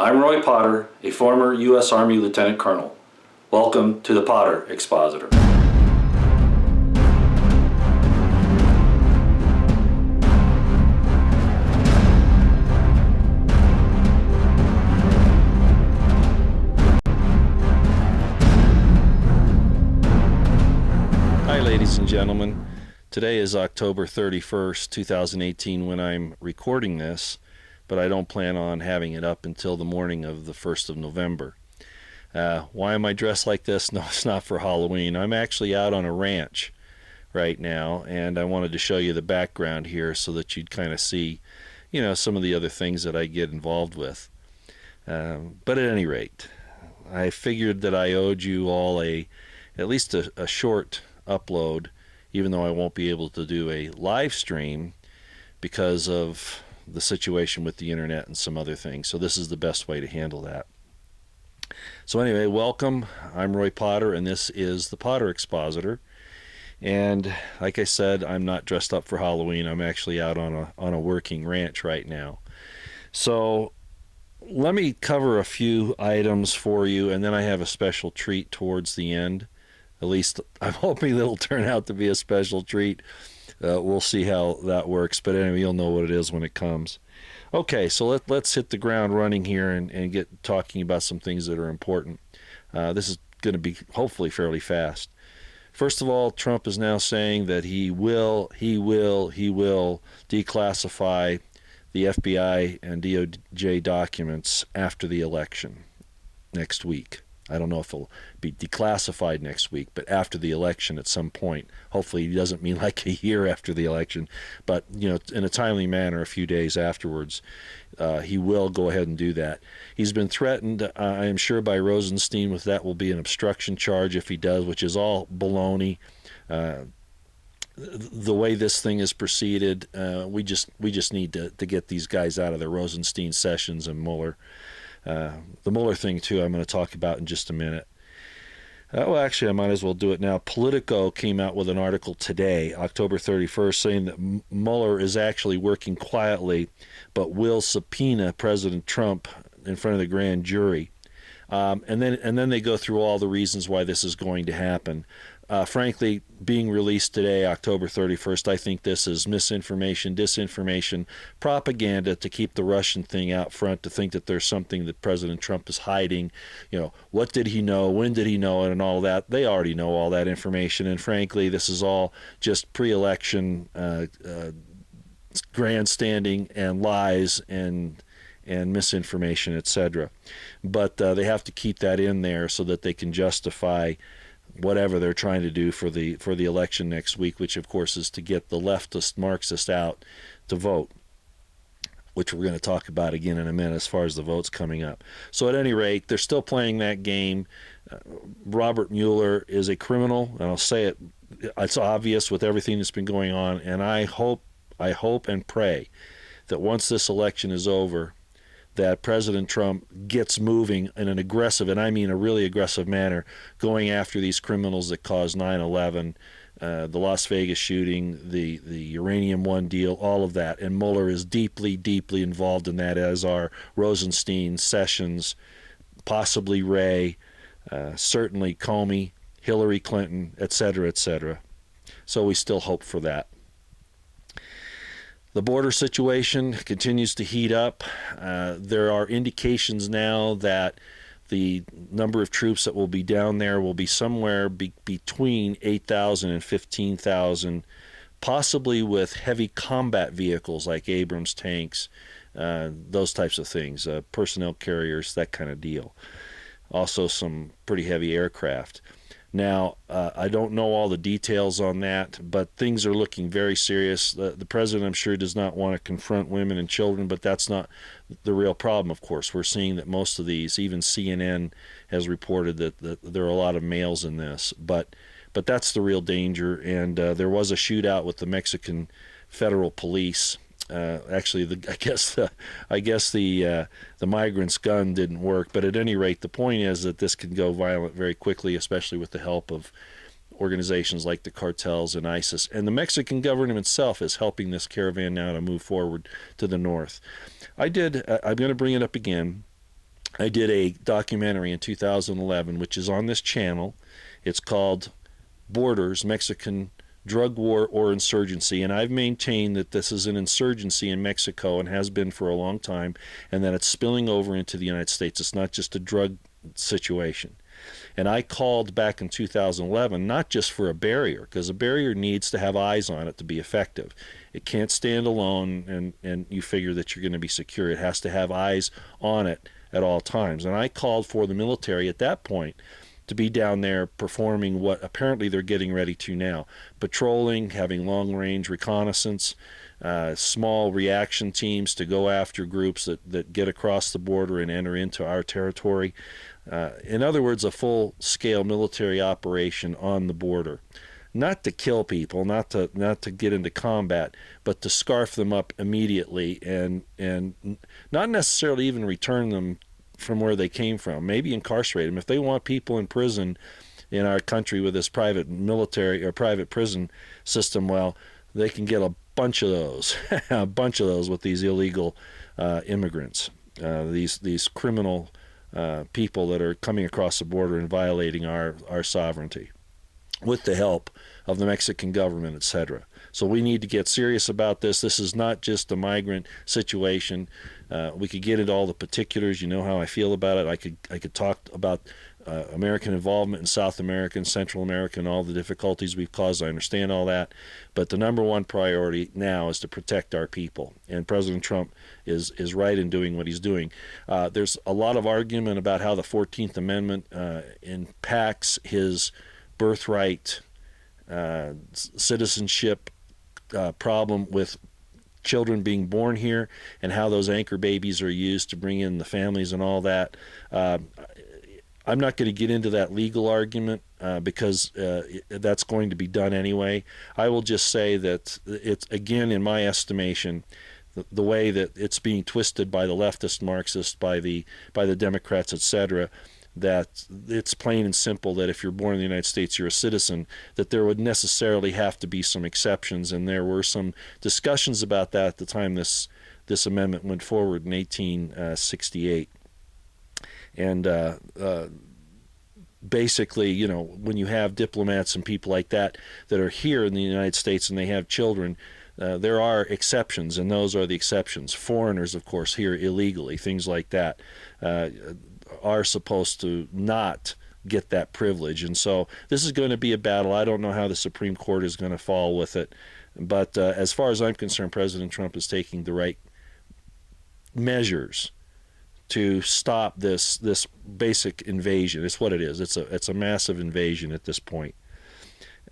I'm Roy Potter, a former U.S. Army Lieutenant Colonel. Welcome to the Potter Expositor. Hi ladies and gentlemen, today is October 31st, 2018 when I'm recording this, but I don't plan on having it up until the morning of the 1st of November. Why am I dressed like this? No, it's not for Halloween. I'm actually out on a ranch right now, and I wanted to show you the background here so that you'd kind of see, some of the other things that I get involved with. But at any rate, I figured that I owed you all at least a short upload, even though I won't be able to do a live stream because of the situation with the internet and some other things. So this is the best way to handle that. So anyway, welcome. I'm Roy Potter, and this is the Potter Expositor. And like I said, I'm not dressed up for Halloween. I'm actually out on a working ranch right now. So let me cover a few items for you, and then I have a special treat towards the end. At least I'm hoping it'll turn out to be a special treat. We'll see how that works, but anyway, you'll know what it is when it comes. Okay, so let's hit the ground running here and get talking about some things that are important. This is going to be hopefully fairly fast. First of all, Trump is now saying that he will declassify the FBI and DOJ documents after the election next week. I don't know if it'll be declassified next week, but after the election at some point. Hopefully he doesn't mean like a year after the election, but in a timely manner, a few days afterwards, he will go ahead and do that. He's been threatened, I am sure, by Rosenstein with that will be an obstruction charge if he does, which is all baloney. The way this thing is proceeded, we just need to get these guys out of there, Rosenstein, Sessions, and Mueller. The Mueller thing, too, I'm going to talk about in just a minute. Well, actually, I might as well do it now. Politico came out with an article today, October 31st, saying that Mueller is actually working quietly but will subpoena President Trump in front of the grand jury. And then they go through all the reasons why this is going to happen. Frankly, being released today, October 31st, I think this is misinformation, disinformation, propaganda to keep the Russian thing out front, to think that there's something that President Trump is hiding. What did he know? When did he know it? And all that. They already know all that information. And frankly, this is all just pre-election grandstanding and lies and misinformation, etc. But they have to keep that in there so that they can justify whatever they're trying to do for the election next week, which of course is to get the leftist Marxists out to vote, which we're going to talk about again in a minute as far as the votes coming up. So at any rate, they're still playing that game. Robert Mueller is a criminal, and I'll say it, it's obvious with everything that's been going on, and I hope and pray that once this election is over, that President Trump gets moving in an aggressive, and I mean a really aggressive manner, going after these criminals that caused 9/11, the Las Vegas shooting, the Uranium One deal, all of that. And Mueller is deeply, deeply involved in that, as are Rosenstein, Sessions, possibly Wray, certainly Comey, Hillary Clinton, etc., etc. So we still hope for that. The border situation continues to heat up. There are indications now that the number of troops that will be down there will be somewhere between 8,000 and 15,000, possibly with heavy combat vehicles like Abrams tanks, those types of things, personnel carriers, that kind of deal. Also some pretty heavy aircraft. Now, I don't know all the details on that, but things are looking very serious. The president, I'm sure, does not want to confront women and children, but that's not the real problem, of course. We're seeing that most of these, even CNN has reported that there are a lot of males in this, but that's the real danger. And there was a shootout with the Mexican federal police. Actually, I guess the migrant's gun didn't work. But at any rate, the point is that this can go violent very quickly, especially with the help of organizations like the cartels and ISIS. And the Mexican government itself is helping this caravan now to move forward to the north. I'm going to bring it up again. I did a documentary in 2011, which is on this channel. It's called Borders, Mexican Drug War or Insurgency, and I've maintained that this is an insurgency in Mexico and has been for a long time, and that it's spilling over into the United States. It's not just a drug situation. And I called back in 2011 not just for a barrier, because a barrier needs to have eyes on it to be effective. It can't stand alone and you figure that you're going to be secure. It has to have eyes on it at all times. And I called for the military at that point to be down there performing what apparently they're getting ready to now: patrolling, having long-range reconnaissance, small reaction teams to go after groups that get across the border and enter into our territory. In other words, a full-scale military operation on the border. Not to kill people, not to get into combat, but to scarf them up immediately and not necessarily even return them from where they came from. Maybe incarcerate them. If they want people in prison in our country with this private military or private prison system, well, they can get a bunch of those, a bunch of those with these illegal immigrants, these criminal people that are coming across the border and violating our sovereignty, with the help of the Mexican government, etc. So we need to get serious about this. This is not just a migrant situation. We could get into all the particulars. You know how I feel about it. I could talk about American involvement in South America and Central America and all the difficulties we've caused. I understand all that. But the number one priority now is to protect our people. And President Trump is right in doing what he's doing. There's a lot of argument about how the 14th Amendment impacts his birthright citizenship problem with children being born here, and how those anchor babies are used to bring in the families and all that. I'm not going to get into that legal argument because that's going to be done anyway. I will just say that it's, again, in my estimation, the way that it's being twisted by the leftist Marxists, by the Democrats, etc., that it's plain and simple that if you're born in the United States, you're a citizen, that there would necessarily have to be some exceptions. And there were some discussions about that at the time this amendment went forward in 1868. And basically, you know, when you have diplomats and people like that that are here in the United States and they have children, there are exceptions, and those are the exceptions. Foreigners, of course, here illegally, things like that, are supposed to not get that privilege. And so this is going to be a battle. I don't know how the Supreme Court is going to fall with it. But as far as I'm concerned, President Trump is taking the right measures to stop this basic invasion. It's what it is. It's a massive invasion at this point.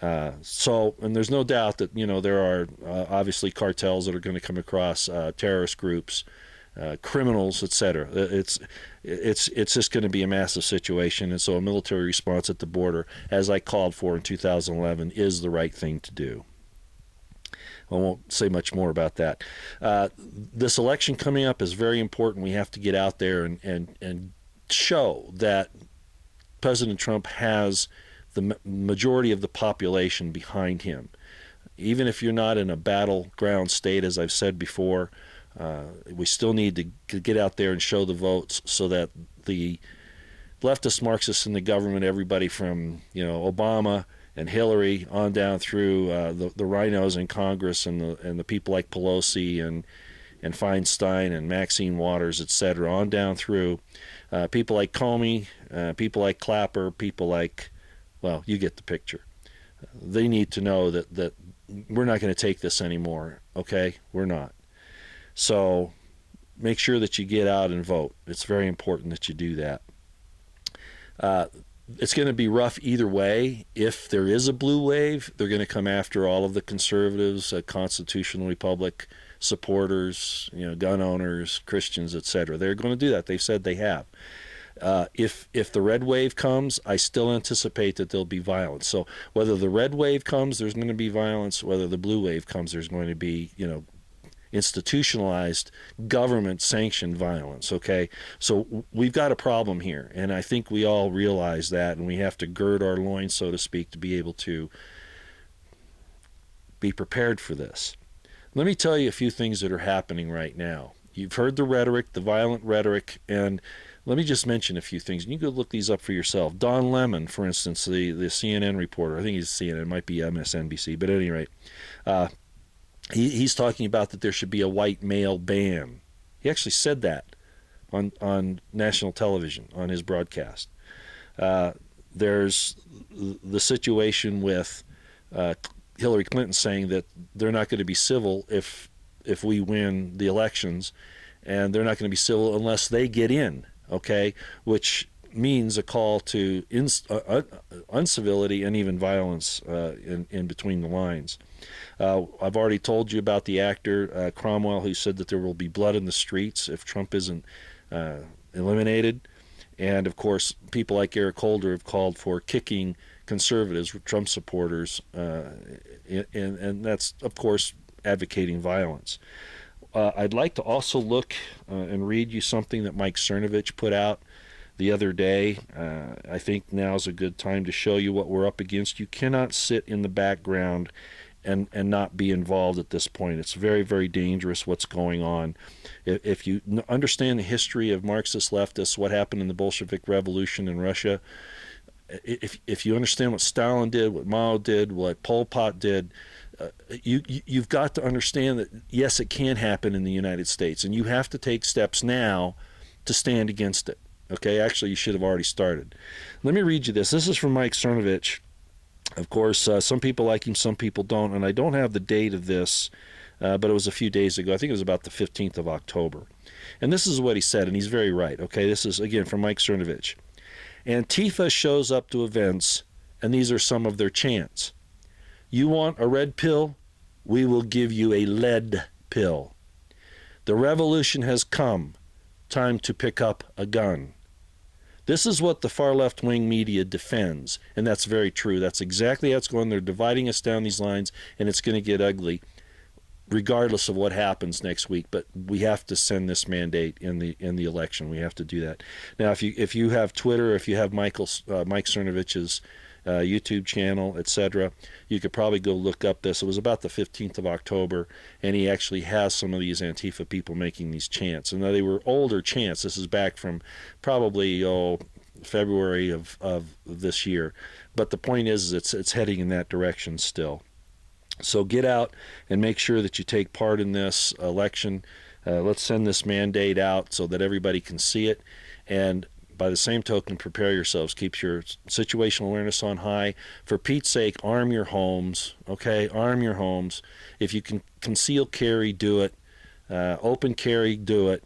And there's no doubt that, you know, there are obviously cartels that are going to come across, terrorist groups, criminals, etc. It's just going to be a massive situation, and so a military response at the border, as I called for in 2011, is the right thing to do. I won't say much more about that. This election coming up is very important. We have to get out there and show that President Trump has the majority of the population behind him. Even if you're not in a battleground state, as I've said before, we still need to get out there and show the votes so that the leftist Marxists in the government, everybody from, you know, Obama and Hillary on down through the rhinos in Congress and the people like Pelosi and Feinstein and Maxine Waters, etc., on down through people like Comey, people like Clapper, people like, well, you get the picture. They need to know that we're not going to take this anymore, okay? We're not. So make sure that you get out and vote. It's very important that you do that. It's going to be rough either way. If there is a blue wave, they're going to come after all of the conservatives, constitutional republic supporters, you know, gun owners, Christians, etc. They're going to do that. They've said they have. If the red wave comes, I still anticipate that there'll be violence. So whether the red wave comes, there's going to be violence. Whether the blue wave comes, there's going to be, you know, institutionalized, government-sanctioned violence, okay? So we've got a problem here, and I think we all realize that, and we have to gird our loins, so to speak, to be able to be prepared for this. Let me tell you a few things that are happening right now. You've heard the rhetoric, the violent rhetoric, and let me just mention a few things. You can look these up for yourself. Don Lemon, for instance, the CNN reporter, I think he's CNN, it might be MSNBC, but at any rate, he's talking about that there should be a white male ban. He actually said that on national television, on his broadcast. There's the situation with Hillary Clinton saying that they're not going to be civil if we win the elections, and they're not going to be civil unless they get in, okay? Which means a call to uncivility and even violence in between the lines. I've already told you about the actor Cromwell, who said that there will be blood in the streets if Trump isn't eliminated. And, of course, people like Eric Holder have called for kicking conservatives, Trump supporters, and that's, of course, advocating violence. I'd like to also look and read you something that Mike Cernovich put out the other day. I think now's a good time to show you what we're up against. You cannot sit in the background and not be involved at this point. It's very, very dangerous what's going on. If you understand the history of Marxist leftists, what happened in the Bolshevik Revolution in Russia, if you understand what Stalin did, what Mao did, what Pol Pot did, you've got to understand that, yes, it can happen in the United States, and you have to take steps now to stand against it. Okay, actually, you should have already started. Let me read you this. This is from Mike Cernovich. Of course, some people like him, some people don't, and I don't have the date of this, but it was a few days ago. I think it was about the 15th of October. And this is what he said, and he's very right. Okay, this is, again, from Mike Cernovich. Antifa shows up to events, and these are some of their chants. You want a red pill? We will give you a lead pill. The revolution has come. Time to pick up a gun. This is what the far left-wing media defends, and that's very true. That's exactly how it's going. They're dividing us down these lines, and it's going to get ugly, regardless of what happens next week. But we have to send this mandate in the election. We have to do that. Now, if you have Twitter, if you have Mike Cernovich's YouTube channel, etc., you could probably go look up this. It was about the 15th of October, and he actually has some of these Antifa people making these chants. And they were older chants. This is back from probably February of this year. But the point is it's heading in that direction still. So get out and make sure that you take part in this election. Let's send this mandate out so that everybody can see it. And by the same token, prepare yourselves. Keep your situational awareness on high. For Pete's sake, arm your homes, okay? Arm your homes. If you can conceal carry, do it. Open carry, do it.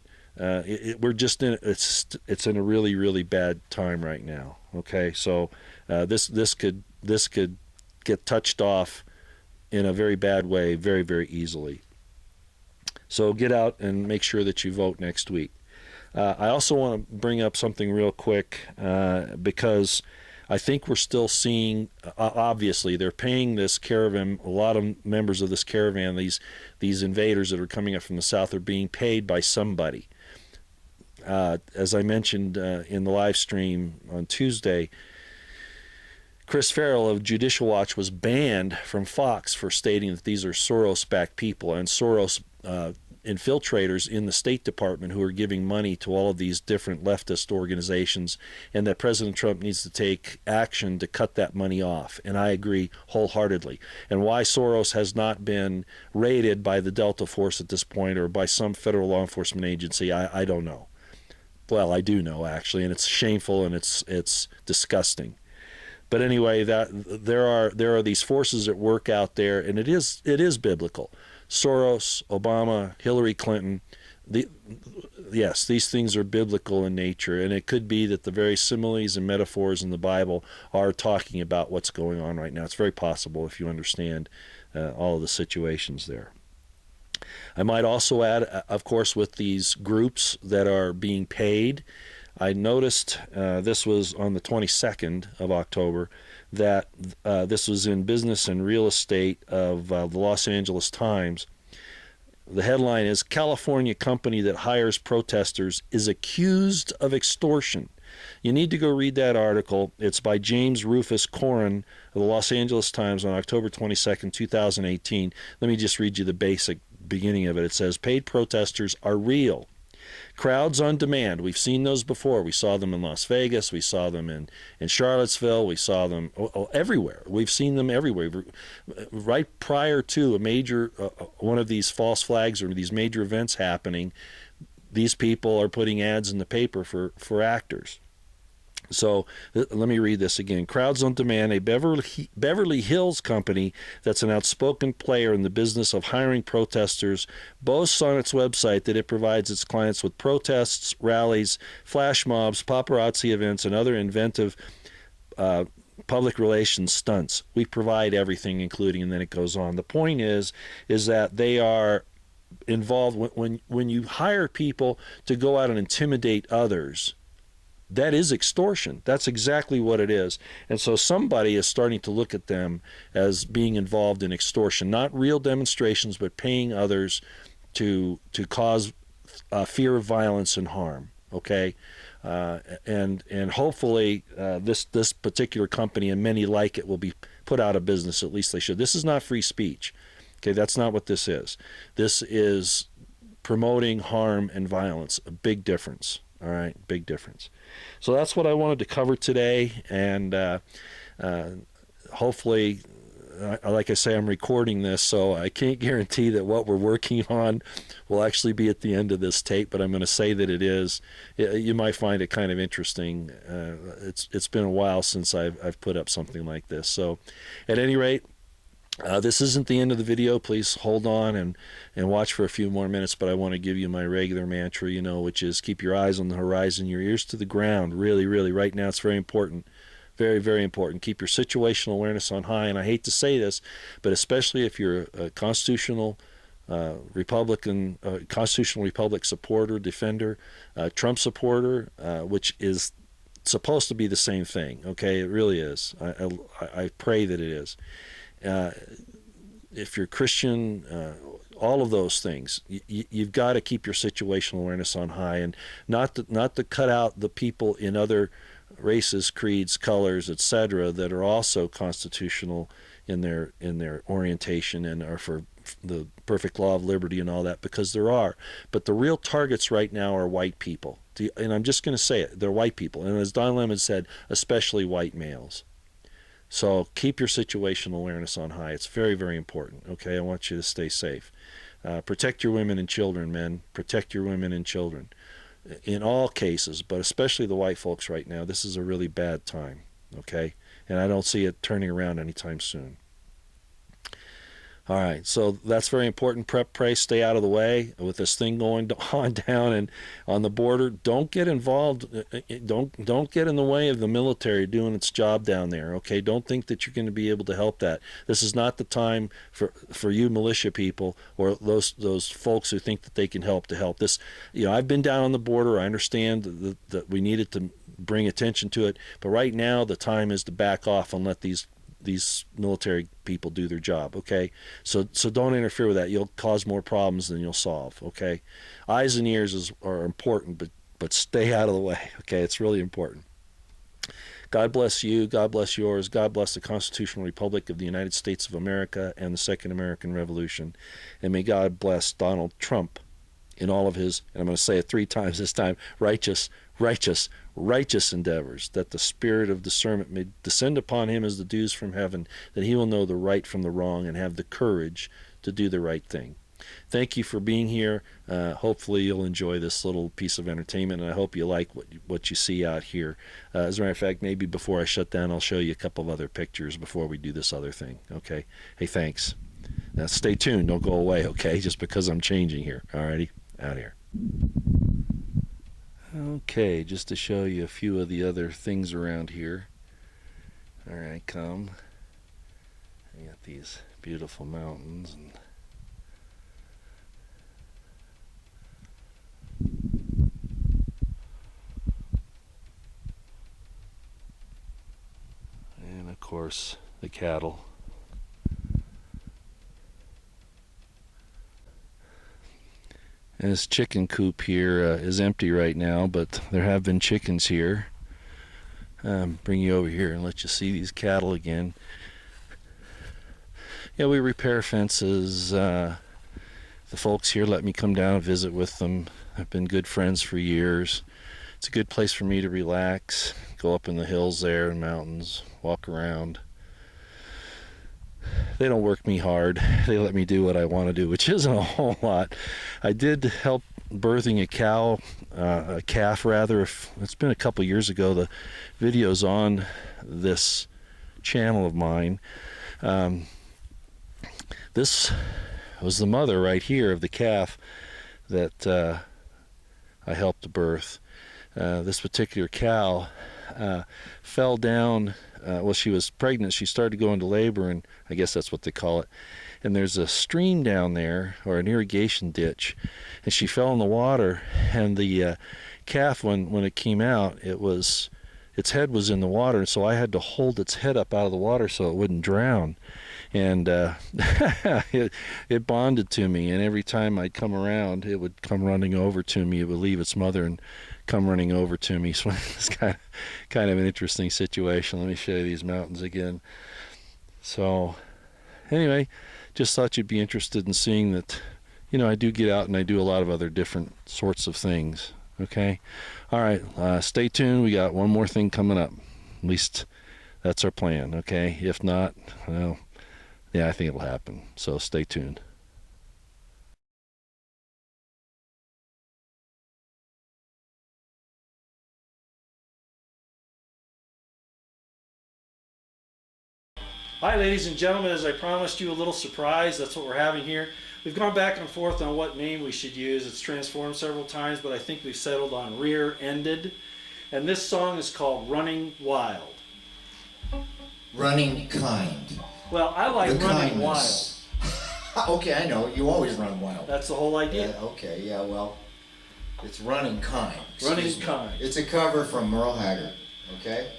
We're just in it's in a really, really bad time right now, okay? So this could get touched off in a very bad way very, very easily. So get out and make sure that you vote next week. I also want to bring up something real quick because I think we're still seeing, obviously, they're paying this caravan, a lot of members of this caravan, these invaders that are coming up from the south are being paid by somebody. As I mentioned in the live stream on Tuesday, Chris Farrell of Judicial Watch was banned from Fox for stating that these are Soros-backed people and Soros infiltrators in the State Department who are giving money to all of these different leftist organizations, and that President Trump needs to take action to cut that money off. And I agree wholeheartedly. And why Soros has not been raided by the Delta Force at this point or by some federal law enforcement agency, I don't know. Well, I do know, actually, and it's shameful and it's disgusting. But anyway, that there are these forces at work out there, and it is biblical. Soros, Obama, Hillary Clinton, yes, these things are biblical in nature, and it could be that the very similes and metaphors in the Bible are talking about what's going on right now. It's very possible if you understand all of the situations there. I might also add, of course, with these groups that are being paid, I noticed this was on the 22nd of October, that this was in Business and Real Estate of the Los Angeles Times. The headline is, California company that hires protesters is accused of extortion. You need to go read that article. It's by James Rufus Corrin of the Los Angeles Times on October 22nd, 2018. Let me just read you the basic beginning of it. It says, paid protesters are real. Crowds on demand. We've seen those before. We saw them in Las Vegas. We saw them in Charlottesville. We saw them everywhere. We've seen them everywhere. Right prior to a major one of these false flags or these major events happening, these people are putting ads in the paper for actors. So let me read this again. Crowds on Demand, a Beverly Hills company that's an outspoken player in the business of hiring protesters, boasts on its website that it provides its clients with protests, rallies, flash mobs, paparazzi events, and other inventive public relations stunts. We provide everything, including, and then it goes on. The point is that they are involved when you hire people to go out and intimidate others. That is extortion. That's exactly what it is. And so somebody is starting to look at them as being involved in extortion, not real demonstrations, but paying others to cause fear of violence and harm. Okay, and hopefully this particular company and many like it will be put out of business. At least they should. This is not free speech. Okay, that's not what this is. This is promoting harm and violence. A big difference. All right, big difference. So that's what I wanted to cover today, and hopefully, like I say, I'm recording this, so I can't guarantee that what we're working on will actually be at the end of this tape, but I'm going to say that it is. You might find it kind of interesting. It's been a while since I've put up something like this. So at any rate, this isn't the end of the video. Please hold on and watch for a few more minutes, but I want to give you my regular mantra, which is keep your eyes on the horizon, your ears to the ground. Really, really, right now it's very important. Very, very important. Keep your situational awareness on high, and I hate to say this, but especially if you're a constitutional Republican, constitutional Republic supporter, defender, Trump supporter, which is supposed to be the same thing, okay? It really is. I pray that it is. If you're Christian, all of those things, you've got to keep your situational awareness on high, and not to cut out the people in other races, creeds, colors, etc., that are also constitutional in their orientation and are for the perfect law of liberty and all that, because there are. But the real targets right now are white people, and I'm just going to say it: they're white people, and as Don Lemon said, especially white males. So keep your situational awareness on high. It's very, very important. Okay, I want you to stay safe. Protect your women and children, men. Protect your women and children. In all cases, but especially the white folks right now, this is a really bad time. Okay, and I don't see it turning around anytime soon. All right, so that's very important. Prep, pray, stay out of the way with this thing going on down and on the border. Don't get involved. Don't get in the way of the military doing its job down there. Okay, don't think that you're going to be able to help that. This is not the time for you militia people or those folks who think that they can help to help. This, I've been down on the border. I understand that we needed to bring attention to it, but right now the time is to back off and let these military people do their job. Okay, so don't interfere with that. You'll cause more problems than you'll solve. Okay, eyes and ears are important, but stay out of the way. Okay, it's really important. God bless you. God bless yours. God bless the Constitutional Republic of the United States of America and the Second American Revolution, and may God bless Donald Trump in all of his, and I'm going to say it 3 times this time, righteous endeavors, that the spirit of discernment may descend upon him as the dews from heaven, that he will know the right from the wrong and have the courage to do the right thing. Thank you for being here. Hopefully you'll enjoy this little piece of entertainment, and I hope you like what you see out here. As a matter of fact, maybe before I shut down, I'll show you a couple of other pictures before we do this other thing. Okay? Hey, thanks. Now stay tuned. Don't go away, okay? Just because I'm changing here. Alrighty? Out here. Okay, just to show you a few of the other things around here. There I come. I got these beautiful mountains and of course the cattle. And this chicken coop here is empty right now, but there have been chickens here. Bring you over here and let you see these cattle again. Yeah, we repair fences. The folks here let me come down and visit with them. I've been good friends for years. It's a good place for me to relax, go up in the hills there and mountains, walk around. They don't work me hard. They let me do what I want to do, which isn't a whole lot. I did help birthing a calf rather. It's been a couple years ago. The video's on this channel of mine. This was the mother right here of the calf that I helped to birth. This particular cow fell down. Well, she was pregnant. She started to go into labor, and I guess that's what they call it. And there's a stream down there, or an irrigation ditch, and she fell in the water. And the calf, when it came out, its head was in the water, and so I had to hold its head up out of the water so it wouldn't drown. And it bonded to me, and every time I'd come around, it would come running over to me. It would leave its mother and come running over to me. So it's kind of an interesting situation. Let me show you these mountains again. So anyway, just thought you'd be interested in seeing that, I do get out and I do a lot of other different sorts of things. Okay? All right, stay tuned. We got one more thing coming up. At least that's our plan, okay? If not, well, yeah, I think it'll happen. So stay tuned. Hi ladies and gentlemen, as I promised you, a little surprise. That's what we're having here. We've gone back and forth on what name we should use. It's transformed several times, but I think we've settled on Rear-Ended. And this song is called Running Wild. Running kind. Well, I like The Running kindness. Wild. Okay, I know. You always run wild. That's the whole idea. Yeah, okay, yeah, well, it's Running Kind. Running Excuse me. Kind. It's a cover from Merle Haggard, okay?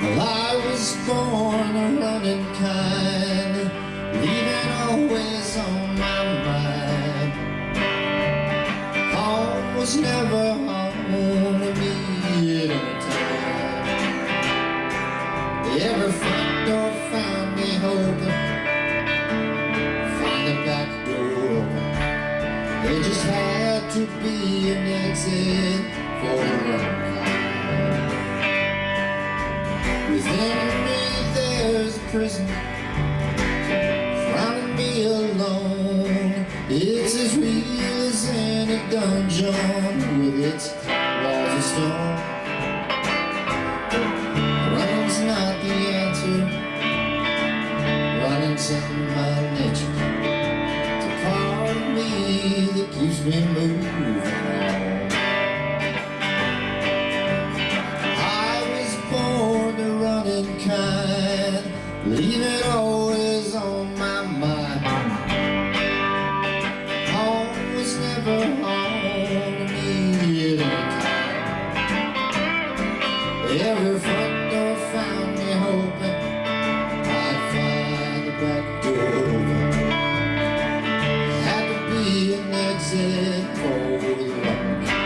Well, I was born a running kind, leaving always on my mind. Home was never home to me at any time. Every front door found me hoping, find the back door open. There just had to be an exit for the running kind. Within me there's a prison, frowning me alone. It's as real as any dungeon with its walls of stone. Running's not the answer, running's in my nature. It's a part of me that keeps me moving on. Kind, leaving always on my mind. Home was never home to me at any time. Every front door found me hoping I'd find the back door open. Had to be an exit for the running kind.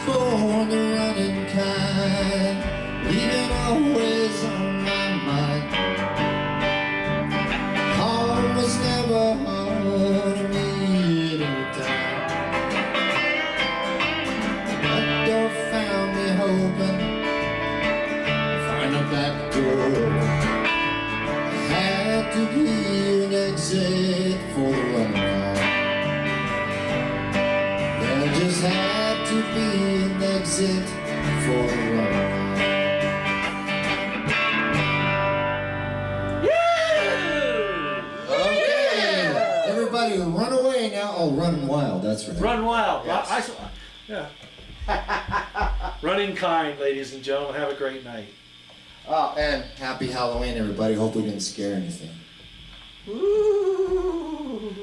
Born a running kind, leaving always on my mind. Home was never home to me at any time. That door found me hoping, find a back door. Had to be an exit for the running kind. There just had to be an exit for the running. Okay, everybody run away now. Oh, Running Wild, that's right. Run Wild. Yes. Yeah. Running kind, ladies and gentlemen. Have a great night. Oh, and happy Halloween, everybody. Hope we didn't scare anything. Ooh.